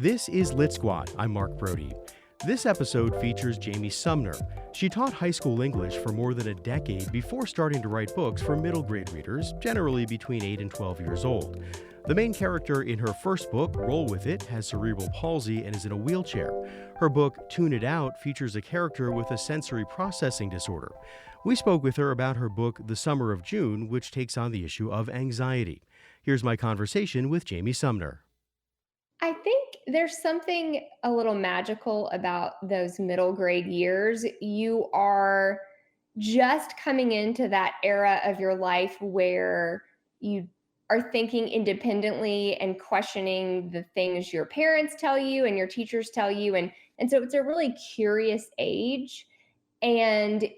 This is Lit Squad. I'm Mark Brody. This episode features Jamie Sumner. She taught high school English for more than a decade before starting to write books for middle grade readers, generally between 8 and 12 years old. The main character in her first book, Roll With It, has cerebral palsy and is in a wheelchair. Her book, Tune It Out, features a character with a sensory processing disorder. We spoke with her about her book, The Summer of June, which takes on the issue of anxiety. Here's my conversation with Jamie Sumner. I think there's something a little magical about those middle grade years. You are just coming into that era of your life where you are thinking independently and questioning the things your parents tell you and your teachers tell you. And so it's a really curious age. And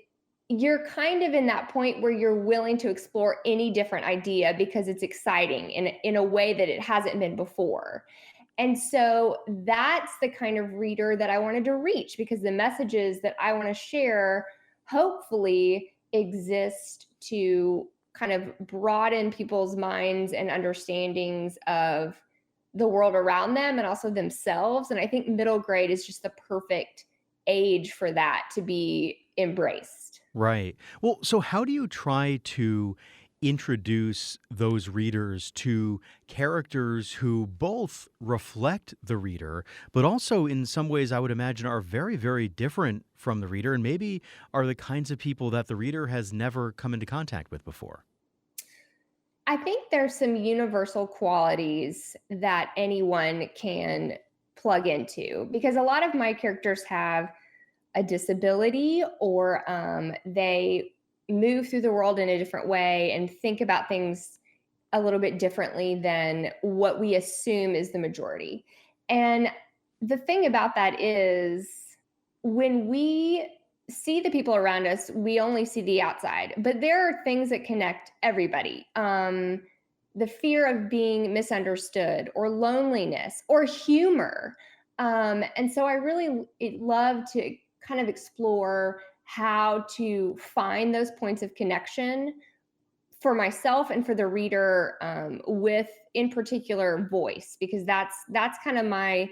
you're kind of in that point where you're willing to explore any different idea because it's exciting in a way that it hasn't been before. And so that's the kind of reader that I wanted to reach because the messages that I want to share hopefully exist to kind of broaden people's minds and understandings of the world around them and also themselves. And I think middle grade is just the perfect age for that to be embraced. Right. Well, so how do you try to introduce those readers to characters who both reflect the reader, but also in some ways I would imagine are very, very different from the reader and maybe are the kinds of people that the reader has never come into contact with before? I think there's some universal qualities that anyone can plug into because a lot of my characters have a disability or they move through the world in a different way and think about things a little bit differently than what we assume is the majority. And the thing about that is when we see the people around us, we only see the outside, but there are things that connect everybody. The fear of being misunderstood or loneliness or humor. And so I really love to kind of explore how to find those points of connection for myself and for the reader with in particular voice because that's kind of my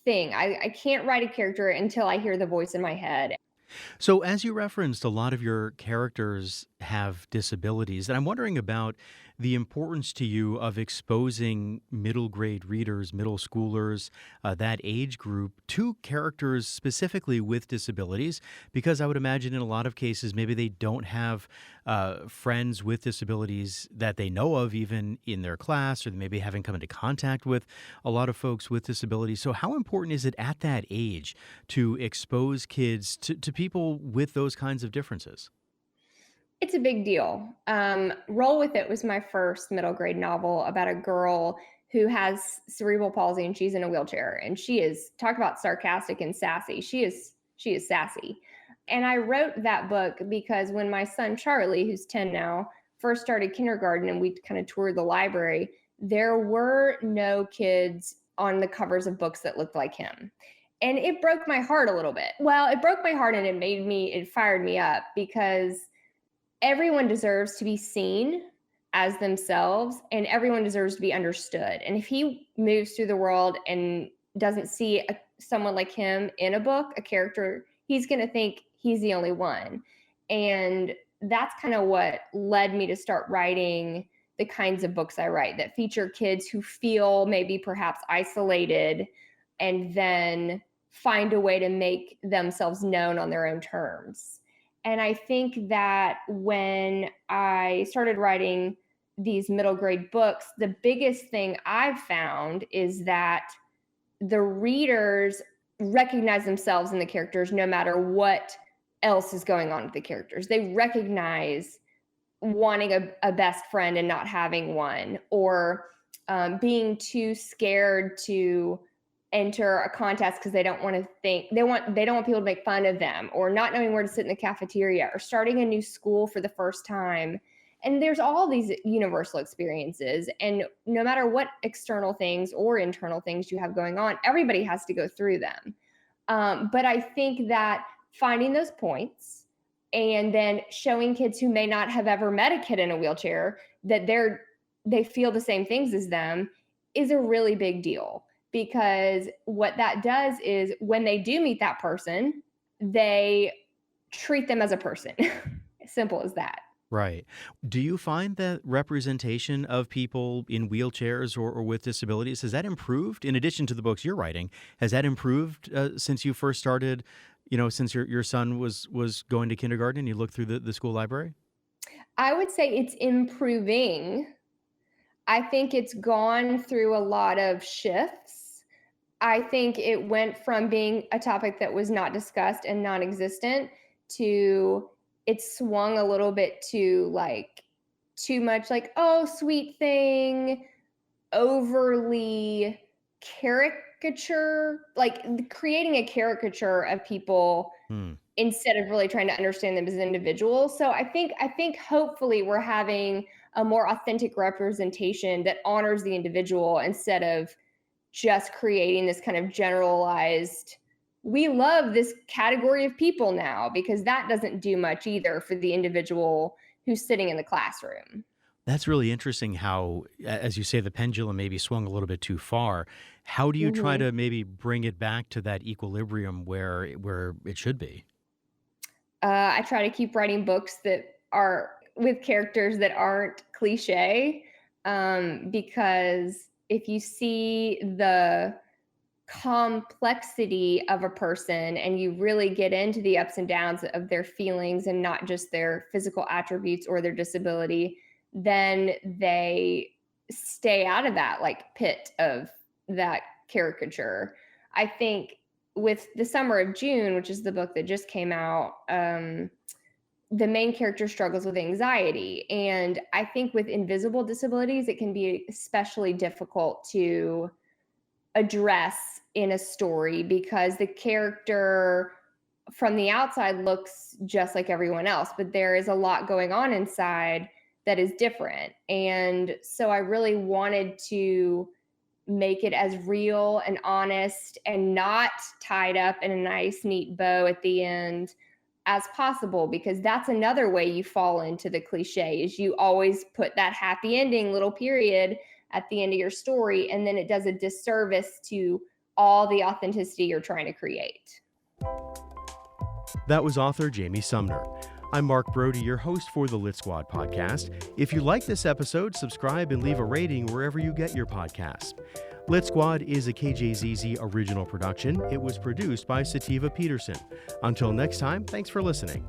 thing. I can't write a character until I hear the voice in my head. So, as you referenced, a lot of your characters have disabilities, and I'm wondering about the importance to you of exposing middle grade readers, middle schoolers, that age group to characters specifically with disabilities, because I would imagine in a lot of cases, maybe they don't have friends with disabilities that they know of, even in their class, or they maybe haven't come into contact with a lot of folks with disabilities. So, how important is it at that age to expose kids to people with those kinds of differences? It's a big deal. Roll With It was my first middle grade novel about a girl who has cerebral palsy and she's in a wheelchair and she is talk about sarcastic and sassy. She is sassy. And I wrote that book because when my son Charlie, who's 10 now, first started kindergarten and we kind of toured the library, there were no kids on the covers of books that looked like him. And it broke my heart a little bit. Well, it broke my heart and it fired me up because everyone deserves to be seen as themselves and everyone deserves to be understood. And if he moves through the world and doesn't see someone like him in a book, a character, he's going to think he's the only one. And that's kind of what led me to start writing the kinds of books I write that feature kids who feel maybe perhaps isolated and then find a way to make themselves known on their own terms. And I think that when I started writing these middle grade books, the biggest thing I've found is that the readers recognize themselves in the characters no matter what else is going on with the characters. They recognize wanting a best friend and not having one, or being too scared to enter a contest because they don't want people to make fun of them, or not knowing where to sit in the cafeteria, or starting a new school for the first time. And there's all these universal experiences, and no matter what external things or internal things you have going on, everybody has to go through them. But I think that finding those points and then showing kids who may not have ever met a kid in a wheelchair that they feel the same things as them is a really big deal. because what that does is when they do meet that person, they treat them as a person. Simple as that. Right. Do you find that representation of people in wheelchairs or with disabilities, has that improved in addition to the books you're writing? Has that improved since you first started, since your son was going to kindergarten and you looked through the school library? I would say it's improving. I think it's gone through a lot of shifts. I think it went from being a topic that was not discussed and non-existent to it swung a little bit to like too much like, oh, sweet thing, overly caricature, like creating a caricature of people Hmm. instead of really trying to understand them as individuals. So I think hopefully we're having a more authentic representation that honors the individual instead of just creating this kind of generalized we love this category of people now because that doesn't do much either for the individual who's sitting in the classroom. That's really interesting how, as you say, the pendulum maybe swung a little bit too far. How do you try Mhm. to maybe bring it back to that equilibrium where it should be? I try to keep writing books that are with characters that aren't cliche, because if you see the complexity of a person and you really get into the ups and downs of their feelings and not just their physical attributes or their disability, then they stay out of that like pit of that caricature. I think with The Summer of June, which is the book that just came out, the main character struggles with anxiety. And I think with invisible disabilities, it can be especially difficult to address in a story because the character from the outside looks just like everyone else, but there is a lot going on inside that is different. And so I really wanted to make it as real and honest and not tied up in a nice, neat bow at the end as possible because that's another way you fall into the cliche is you always put that happy ending little period at the end of your story and then it does a disservice to all the authenticity you're trying to create. That was author Jamie Sumner. I'm Mark Brody, your host for the Lit Squad podcast. If you like this episode, subscribe and leave a rating wherever you get your podcasts. Lit Squad is a KJZZ original production. It was produced by Sativa Peterson. Until next time, thanks for listening.